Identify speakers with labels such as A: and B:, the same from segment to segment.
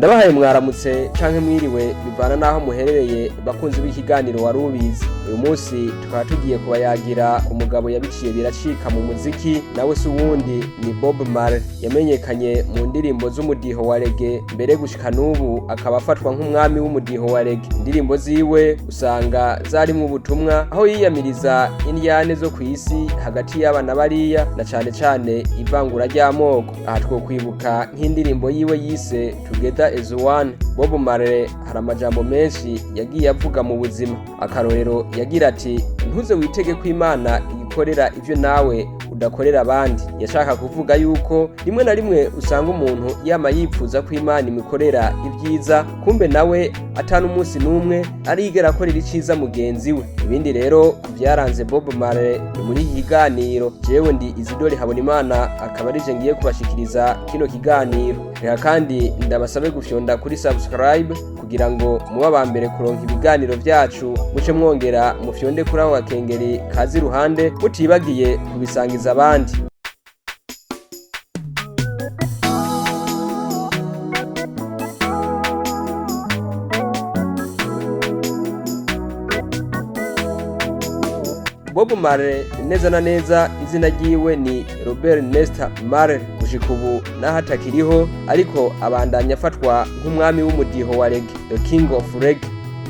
A: ndabahaye mwaramutse canke mwiriwe bivana naho muherereye bakunzi b'ikiganiro warubizi. Uyu munsi tukaba tugiye kubayagira umugabo yabiciye biracika mu muziki, nawe si uwundi ni Bob Marley. Yamenyekanye mu ndirimbo z'umudiho wa Reggae, mbere gushika n'ubu akaba afatwa nk'umwami w'umudiho wa Reggae. Indirimbo ziwe usanga zarimwo ubutumwa, aho yiyamiriza indyane zo kw'isi hagati y'abana bariya na cane cane ivangura ry'amoko. Aha twokwibuka nk'indirimbo yiwe yise Together as One. Bob Marley hari amajambo menshi yagiye avuga mu buzima. Akarorero yagira ati, ntuze witege ko Imana igikorera ivyo nawe udakorera abandi. Yashaka kuvuga yuko rimwe na rimwe usanga umuntu yama yipfuza ko Imana imikorera ibyiza, kumbe nawe atanu umunsi n'umwe arigera akorera iciza mugenzi we. Ibindi rero vyaranze Bob Marley muri iki kiganiro. Jewe ndi Izidori Habonimana, akaba arije ngiye kubashikiriza kino kiganiro. Reka kandi ndabasabe gufyonda kuri subscribe kugira ngo muba bambere kuronka ibiganiro vyacu, muce mwongera mufyonde kuri aho gakengeri kazi ruhande, mutibagiye kubisangiza abandi. Bob Marley neza na neza izina ryiwe ni Robert Nesta Marley. Gushika ubu naho atakiriho, ariko abandanya afatwa nk'umwami w'umudiho wa Reggae, the king of Reggae.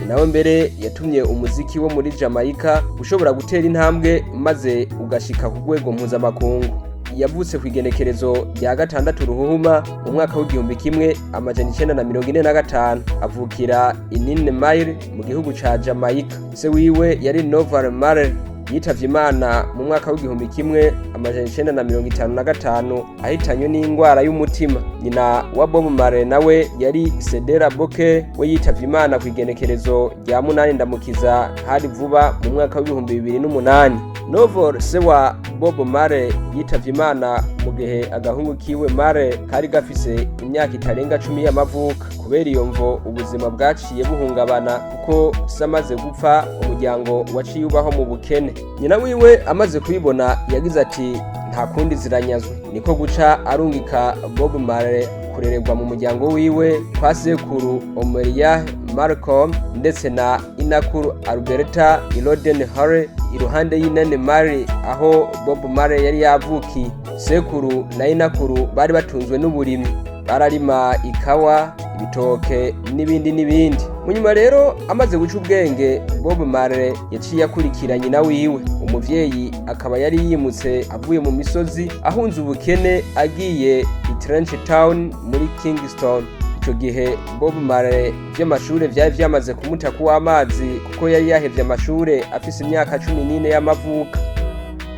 A: Nawe mbere yatumye umuziki wo muri Jamaica ushobora gutera intambwe maze ugashika ku rwego mpuzamakungu. Yavutse ku igenekerezo rya 6 Ruhuhuma mu mwaka w'1945, avukira Inine Mile mu gihugu ca Jamaica. Se wiwe yari Novel Marley, yitavye Imana mu mwaka w'1955 ahitanywe n'ingwara y'umutima. Nyina wa Bob Marley nawe yari Cedera Boke, we yitavye Imana ku igenekerezo rya 8 Ndamukiza hari vuba mu mwaka w'2008. Novel se wa Bob Marley yitavye Imana mu gihe agahungu kiwe Marley kari gafise imyaka itarenga 10 y'amavuka. Kubera iyo mvo ubuzima bwaciye buhungabana, kuko samaze gupfa umuryango waciye ubaho mu bukene. Nyina wiwe amaze kubibona yagize ati, nta kundi ziranyazwe. Niko guca arungika Bob Marley kurererwa mu muryango wiwe kwa sekuru Omeriah Malcolm ndetse na inakuru Alberta Iloden Harry iruhande y'Inene Marley aho Bob Marley yari yavukiye. Sekuru na inakuru bari batunzwe n'uburimi, bararima ikawa, ibitoke n'ibindi. Munyuma rero amaze guca ubwenge, Bob Marley yaciye akurikira nyina wiwe. Umuvyeyi akaba yari yimutse avuye mu misozi ahunze ubukene agiye i Trench Town muri Kingston. Ico gihe Bob Marley vy'amashure vyari vyamaze kumuta kuwa amazi, kuko yari yahevye amashure afise imyaka 14 y'amavuka.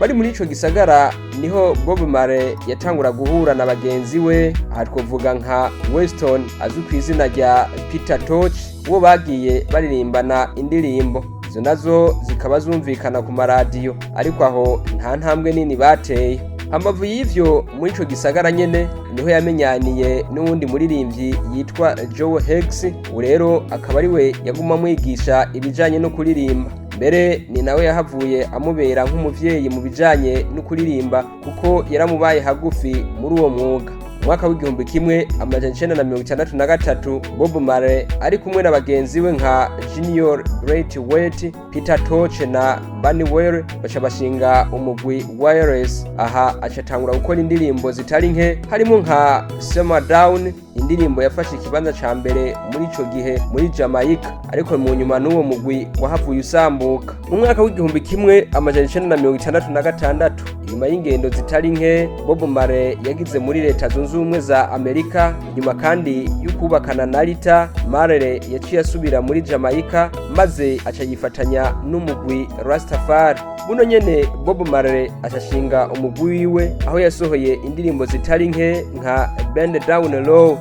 A: Bari muri ico gisagara niho Bob Marley yatangura guhura na bagenzi we. Aha twovuga nka Weston azwi ku izina rya Peter Tosh, uwo bagiye baririmbana indirimbo. Izo nazo zikaba zumvikana ku maradiyo, ariko aho nta ntambwe nini bateye. Hambavu y'ivyo muri ico gisagara nyene niho yamenyaniye n'uwundi muririmvyi yitwa Joe Hicks. Urero akaba ari we yaguma mwigisha ibijanye no kuririmba. Mbere ni nawe yahavuye amubera nk'umuvyeyi mu bijanye no kuririmba, kuko yaramubaye hagufi muri uwo mwuga. Mwaka w'1963 Bob Marley ari kumwe na bagenzi we nka Junior Greatweight, Peter Tosh na Bunny Wailer baca bashinga umugwi Wireless. Aha acatangura gukora indirimbo zitari nke, harimo nka Summer Down, indirimbo yafashe ikibanza ca mbere muri ico gihe muri Jamaica, ariko mu nyuma n'uwo mugwi wahavuye usambuka. Mu mwaka w'1966 inyuma y'ingendo zitari nke Bob Marley yagize muri Leta Zunze Ubumwe za Amerika, inyuma kandi y'ukubakana na Rita Marley yaciye asubira muri Jamaica maze aca yifatanya n'umugwi Rastafari. Buno nyene Bob Marley acashinga umugwi wiwe, aho yasohoye indirimbo zitari nke nka Bend Down Low,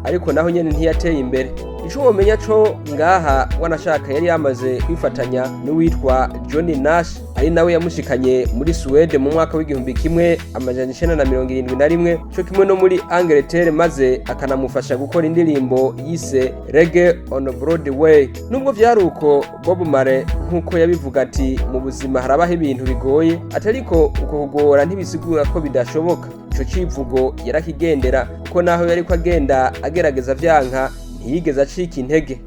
A: ariko naho nyene ntiyateye imbere. Ico womenya co ngaha wanashaka yari yamaze kwifatanya n'uwitwa Johnny Nash, ari nawe yamushikanye muri Swede mu mwaka w'1971, cyo kimwe no muri Angleterre, maze akanamufasha gukora indirimbo yise Reggae on Broadway. Nubwo vyaruko Bob Marley nkuko yabivuga ati, mu buzima harabaho ibintu bigoye, atariko uko kugora ntibisigura ko bidashoboka. ico civugo yarakigendera kuko naho yariko agenda agerageza vyanka ntiyigeze acika intege.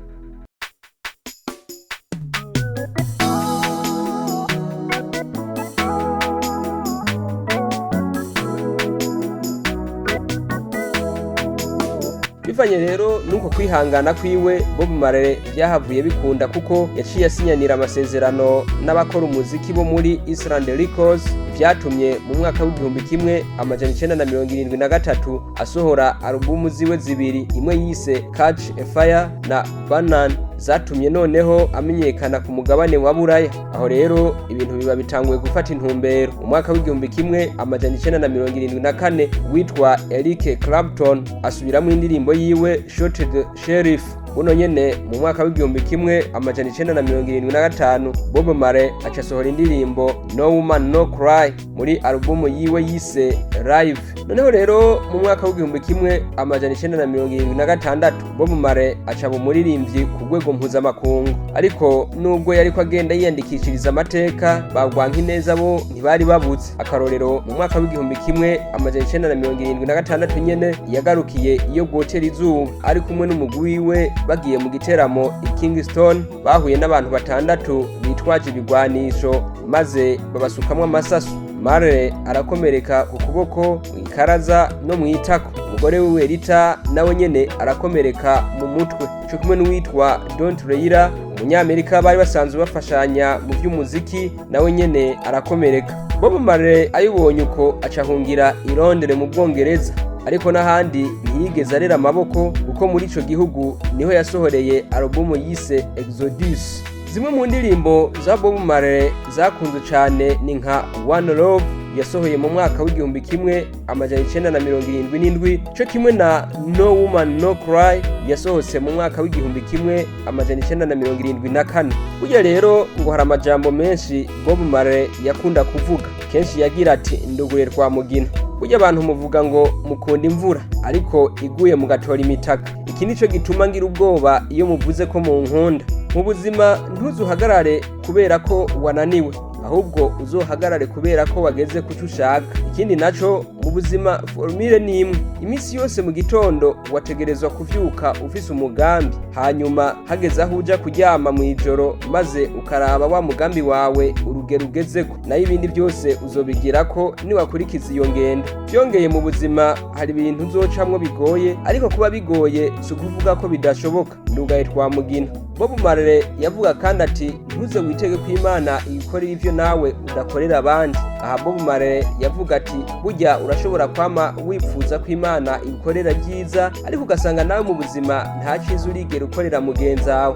A: Bivanye rero nuko kwihangana kwiwe, Bob Marley vyahavuye bikunda kuko yaciye asinyanira amasezerano n'abakora umuziki bo muri Island Records, vyatumye mu mwaka w'1973 asohora alubumu ziwe zibiri, imwe yise Catch a Fire na Banana, zatumye noneho amenyekana ku mugabane wa Buraya. Aho rero ibintu biba bitanguye gufata intumbero. Mu mwaka w'1974 witwa Eric Clapton asubiramo indirimbo yiwe Shot the Sheriff. Buno nyene mu mwaka w'1975 Bob Marley acasohora indirimbo No Woman No Cry muri alubumu yiwe yise Live. Noneho rero mu mwaka w'1976 Bob Marley acaba umuririmbyi ku rwego mpuzamakungu, ariko nubwo yariko agenda yiyandikishiriza amateka bagwanka ineza bo ntibari babuze. Akarorero mu mwaka w'1976 nyene yagarukiye iyo gwotera izuba ari kumwe n'umugwi wiwe bagiye mu giteramo i Kingston, bahuye n'abantu batandatu bitwaje ibigwanisho maze babasukamwo amasasu. Marley arakomereka ku kuboko, mu ikaraza no mu itako. Umugore wiwe Rita nawe nyene arakomereka mu mutwe, cyo kumwe n'uwitwa Don't Leila, umunyamerika bari basanzwe bafashanya mu by'umuziki, nawe nyene arakomereka. Bob Marley ayibonye uko acahungira i Londres mu Bwongereza, ariko n'ahandi ntiyigeze arera amaboko kuko muri ico gihugu niho yasohoreye alubumu yise Exodus. Zimwe mu ndirimbo za Bob Marley zakunzwe cyane ni nka One Love yasohoye mu mwaka w'1977, cyo kimwe na No Woman No Cry yasohotse mu mwaka w'1974. Burya rero ngo hari amajambo menshi Bob Marley yakunda kuvuga. Kenshi yagira ati nduguye twa mugina. Burya abantu muvuga ngo mukunda imvura ariko iguye mugatora imitaka. Iki nico gituma ngira ubwoba iyo muvuze ko mu nkunda. Mu buzima ntuzuhagarare kubera ko wananiwe, ahubwo uzohagarare kubera ko wageze kuco ushaka. Ikindi naco mu buzima formule ni imwe, imisi yose mu gitondo wategerezwa kuvyuka ufise umugambi, hanyuma hageze aho uja kuryama mu ijoro maze ukaraba wa mugambi wawe urugero ugezeko, nayo ibindi byose uzobigirako niwakurikiza iyo ngendo. Byongeye mu buzima hari ibintu uzocamwo bigoye, ariko kuba bigoye si ukuvuga ko bidashoboka. Ndugaye twa mugina. Bob Marley yavuga kandi ati ntuze witege ko Imana ikorera ivyo nawe udakorera abandi. Aha Bob Marley yavuga ati burya urashobora kwama wipfuza ko Imana ikorera byiza, ariko ugasanga nawe mu buzima nta cyiza urigera ukorera mugenzi wawe.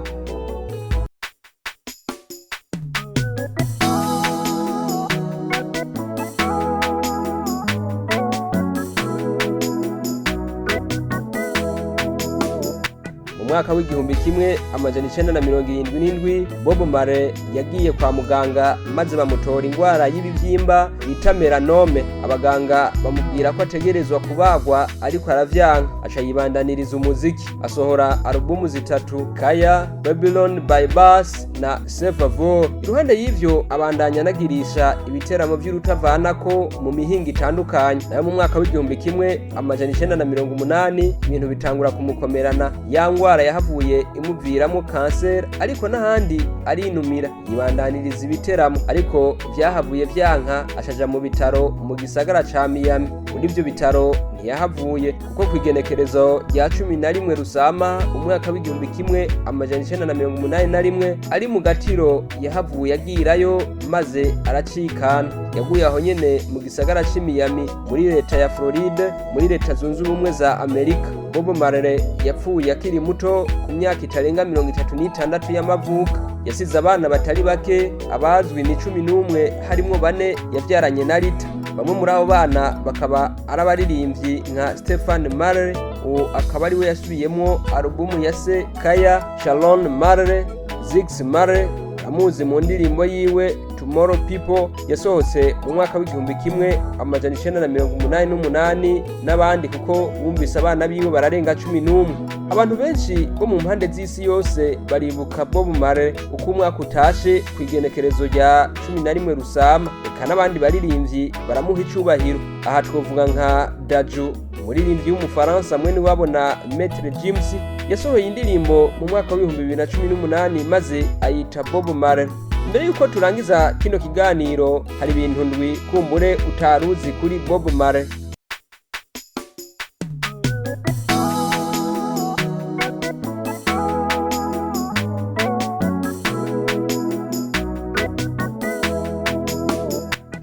A: Mwaka w'1977 Bob Marley yagiye kwa muganga maze bamutora ingwara y'ibivyimba bita melanome. Abaganga bamubwira ko ategerezwa kubagwa, ariko aravyanka, aca yibandaniriza umuziki. Asohora alubumu zitatu, Kaya, Babylon by Bus na Sevavor. Iruhande y'ivyo abandanya anagirisha ibiteramo vy'urutavanako mu mihinga itandukanye. Nayo mu mwaka w'1980 ibintu bitangura kumukomerana, yangwara yahavuye imuviramo cancer, ariko n'ahandi arinumira yibandaniriza ibiteramo, ariko vyahavuye vyanka ashaja mu bitaro mu gisagara ca Miami. Muri ivyo bitaro ntiyahavuye kuko kwigenekerezo rya 11 Rusama umwaka w'1981 ari mu gatiro yahavuye agirayo maze aracikana. Yaguye aho nyene mu gisagara ci Miami muri leta ya Floride muri leta zunze ubumwe za Amerika. Bob Marley yapfuye akiri muto ku myaka itarenga 36 y'amavuka. Yasize abana batari bake, abazwi ni 11 harimo 4 yavyaranye na Rita. Bamwe muri abo bana bakaba arabaririmbyi nka Stephen Marley, uwo akaba ari we yasubiyemo alubumu ya se Kaya. Sharon Marley, Ziggy Marley amuzi mu ndirimbo yiwe Tomorrow People yasohotse mu mwaka w'1988, n'abandi kuko bumvise abana biwe bararenga 11. Abantu benshi bo mu mpande z'isi yose baribuka Bob Marley uko umwaka utashe ku igenekerezo rya 11 Rusama, eka n'abandi baririmbyi baramuha icubahiro. aha twovuga nka Daju, umuririmbyi w'umufaransa mwene wabo na Maître James, yasohoye indirimbo mu mwaka wa 2018 maze ayita Bob Marley. Mbere yuko turangiza kino kiganiro, hari ibintu ndwi kumbure utaruzi kuri Bob Marley.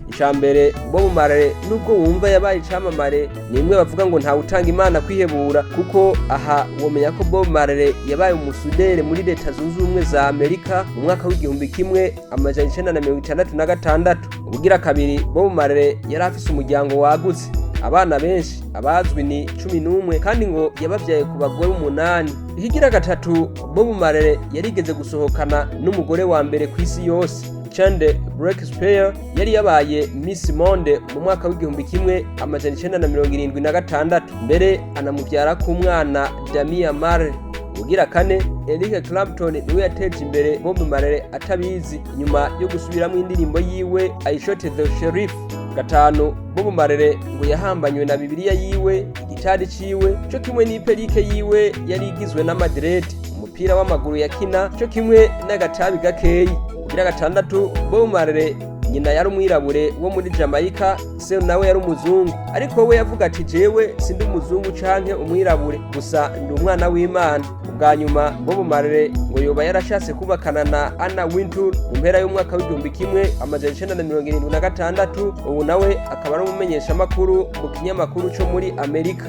A: Icambere, Bob Marley nubwo wumva yabaye icamamare, nimwe bavuga ngo nta utanga Imana kwihebura, kuko aha womenya ko Bob Marley yabaye umusudere muri Leta Zunze Ubumwe za Amerika mu mwaka w'1966. Ubugira kabiri, Bob Marley yari afise umuryango wagutse, abana benshi, abazwi ni 11, kandi ngo yabavyaye ku bagore 8. Ikigira gatatu, Bob Marley yarigeze gusohokana n'umugore wa mbere ku isi yose, Chande Breakspear, yari yabaye Miss Monde mu mwaka w'1976, mbere anamuvyara ku mwana Damia Marley. Ugira kane, Eric Clapton niwe yateje imbere Bob Marley atabizi, nyuma yo gusubiramwo indirimbo yiwe I Shot the Sheriff. Gatanu, Bob Marley ngo yahambanywe na Bibiliya yiwe, igitari ciwe, cyo kimwe n'iperike yiwe yari igizwe n'amadrede, umupira w'amaguru yakina, cyo kimwe n'agatabi gakeyi. Ugira gatandatu, Bob Marley nyina yari umwirabure wo muri Jamaica, se nawe yari umuzungu, ariko we yavuga ati jewe sindi umuzungu canke umwirabure, gusa ndi umwana w'Imana. Ubwa nyuma, Bob Marley ngo yoba yarashatse kubakana na Anna Wintour mu mpera y'umwaka w'1976, ubu nawe akaba ari umumenyeshamakuru mu kinyamakuru cyo muri Amerika.